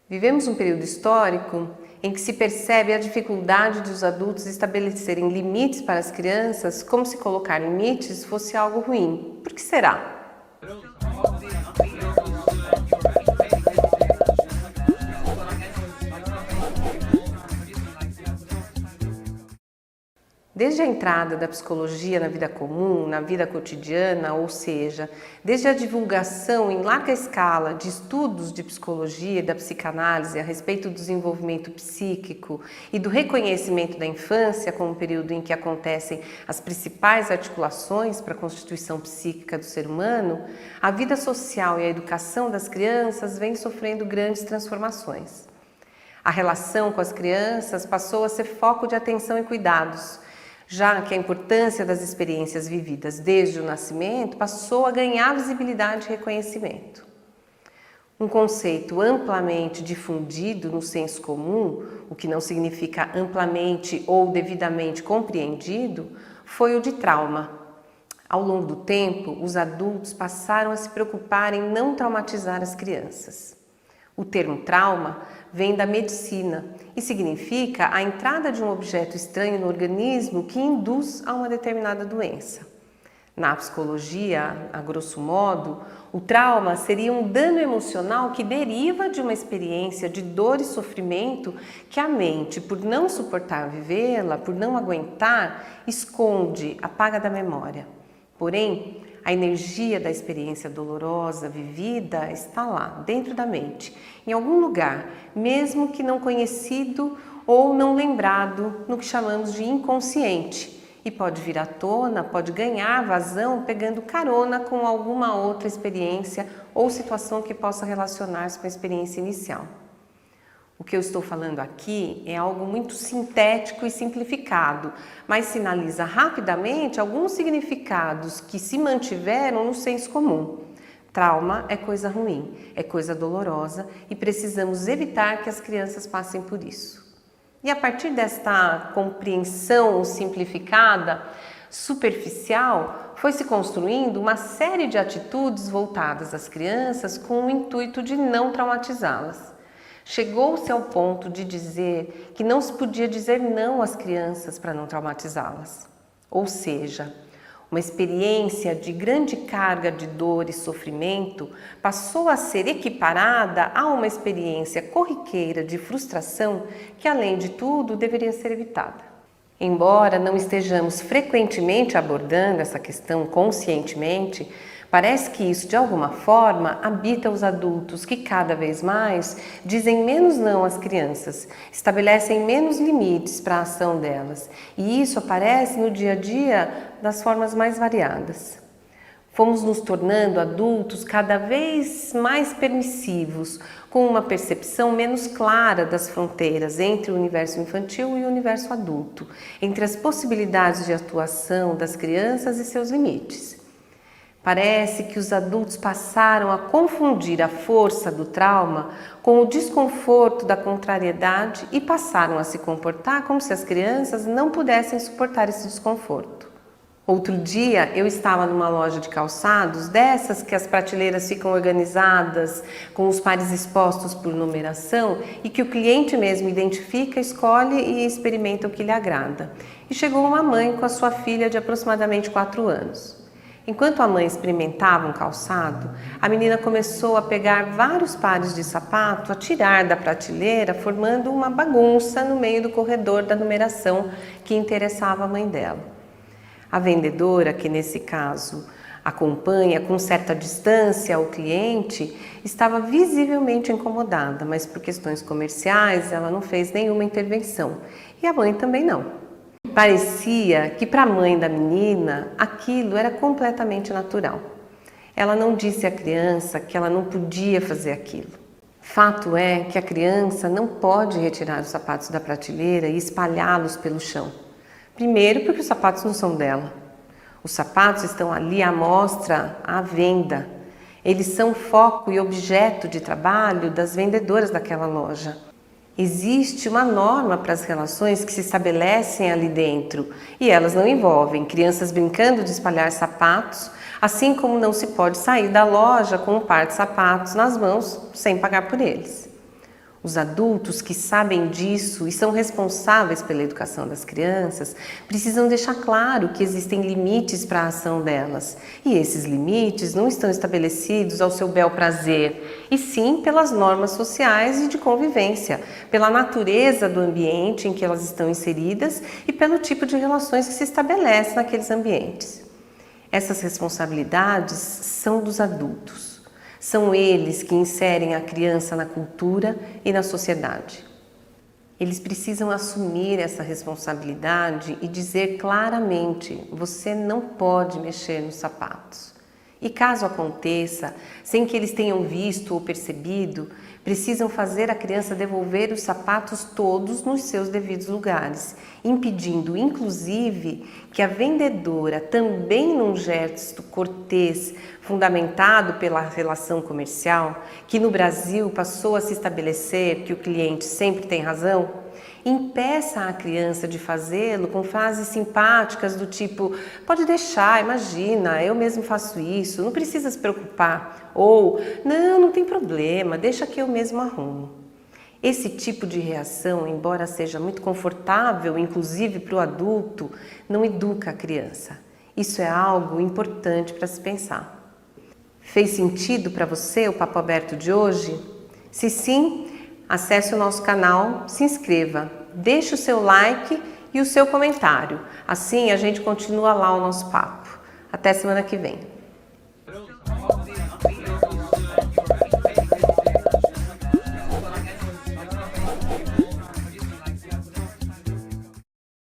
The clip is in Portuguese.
Vivemos um período histórico em que se percebe a dificuldade dos adultos estabelecerem limites para as crianças, como se colocar limites fosse algo ruim. Por que será? Desde a entrada da psicologia na vida comum, na vida cotidiana, ou seja, desde a divulgação em larga escala de estudos de psicologia e da psicanálise a respeito do desenvolvimento psíquico e do reconhecimento da infância como um período em que acontecem as principais articulações para a constituição psíquica do ser humano, a vida social e a educação das crianças vem sofrendo grandes transformações. A relação com as crianças passou a ser foco de atenção e cuidados, já que a importância das experiências vividas desde o nascimento passou a ganhar visibilidade e reconhecimento. Um conceito amplamente difundido no senso comum, o que não significa amplamente ou devidamente compreendido, foi o de trauma. Ao longo do tempo, os adultos passaram a se preocupar em não traumatizar as crianças. O termo trauma vem da medicina e significa a entrada de um objeto estranho no organismo que induz a uma determinada doença. Na psicologia, a grosso modo, o trauma seria um dano emocional que deriva de uma experiência de dor e sofrimento que a mente, por não suportar vivê-la, por não aguentar, esconde, apaga da memória. Porém, a energia da experiência dolorosa vivida está lá, dentro da mente, em algum lugar, mesmo que não conhecido ou não lembrado, no que chamamos de inconsciente, e pode vir à tona, pode ganhar vazão pegando carona com alguma outra experiência ou situação que possa relacionar-se com a experiência inicial. O que eu estou falando aqui é algo muito sintético e simplificado, mas sinaliza rapidamente alguns significados que se mantiveram no senso comum. Trauma é coisa ruim, é coisa dolorosa e precisamos evitar que as crianças passem por isso. E a partir desta compreensão simplificada, superficial, foi se construindo uma série de atitudes voltadas às crianças com o intuito de não traumatizá-las. Chegou-se ao ponto de dizer que não se podia dizer não às crianças para não traumatizá-las. Ou seja, uma experiência de grande carga de dor e sofrimento passou a ser equiparada a uma experiência corriqueira de frustração que, além de tudo, deveria ser evitada. Embora não estejamos frequentemente abordando essa questão conscientemente, parece que isso, de alguma forma, habita os adultos que cada vez mais dizem menos não às crianças, estabelecem menos limites para a ação delas, e isso aparece no dia a dia das formas mais variadas. Fomos nos tornando adultos cada vez mais permissivos, com uma percepção menos clara das fronteiras entre o universo infantil e o universo adulto, entre as possibilidades de atuação das crianças e seus limites. Parece que os adultos passaram a confundir a força do trauma com o desconforto da contrariedade e passaram a se comportar como se as crianças não pudessem suportar esse desconforto. Outro dia eu estava numa loja de calçados, dessas que as prateleiras ficam organizadas com os pares expostos por numeração e que o cliente mesmo identifica, escolhe e experimenta o que lhe agrada. E chegou uma mãe com a sua filha de aproximadamente 4 anos. Enquanto a mãe experimentava um calçado, a menina começou a pegar vários pares de sapato, a tirar da prateleira, formando uma bagunça no meio do corredor da numeração que interessava a mãe dela. A vendedora, que nesse caso acompanha com certa distância o cliente, estava visivelmente incomodada, mas por questões comerciais ela não fez nenhuma intervenção e a mãe também não. Parecia que para a mãe da menina aquilo era completamente natural. Ela não disse à criança que ela não podia fazer aquilo. Fato é que a criança não pode retirar os sapatos da prateleira e espalhá-los pelo chão. Primeiro, porque os sapatos não são dela. Os sapatos estão ali à mostra, à venda. Eles são foco e objeto de trabalho das vendedoras daquela loja. Existe uma norma para as relações que se estabelecem ali dentro e elas não envolvem crianças brincando de espalhar sapatos, assim como não se pode sair da loja com um par de sapatos nas mãos sem pagar por eles. Os adultos que sabem disso e são responsáveis pela educação das crianças precisam deixar claro que existem limites para a ação delas. E esses limites não estão estabelecidos ao seu bel prazer, e sim pelas normas sociais e de convivência, pela natureza do ambiente em que elas estão inseridas e pelo tipo de relações que se estabelecem naqueles ambientes. Essas responsabilidades são dos adultos. São eles que inserem a criança na cultura e na sociedade. Eles precisam assumir essa responsabilidade e dizer claramente: você não pode mexer nos sapatos. E caso aconteça, sem que eles tenham visto ou percebido, precisam fazer a criança devolver os sapatos todos nos seus devidos lugares, impedindo inclusive que a vendedora, também num gesto cortês fundamentado pela relação comercial, que no Brasil passou a se estabelecer que o cliente sempre tem razão, impeça a criança de fazê-lo com frases simpáticas do tipo: pode deixar, imagina, eu mesmo faço isso, não precisa se preocupar, ou não tem problema, deixa que eu mesmo arrumo. Esse tipo de reação, embora seja muito confortável, inclusive para o adulto, não educa a criança. Isso é algo importante para se pensar. Fez sentido para você o Papo Aberto de hoje? Se sim, acesse o nosso canal, se inscreva, deixe o seu like e o seu comentário. Assim a gente continua lá o nosso papo. Até semana que vem.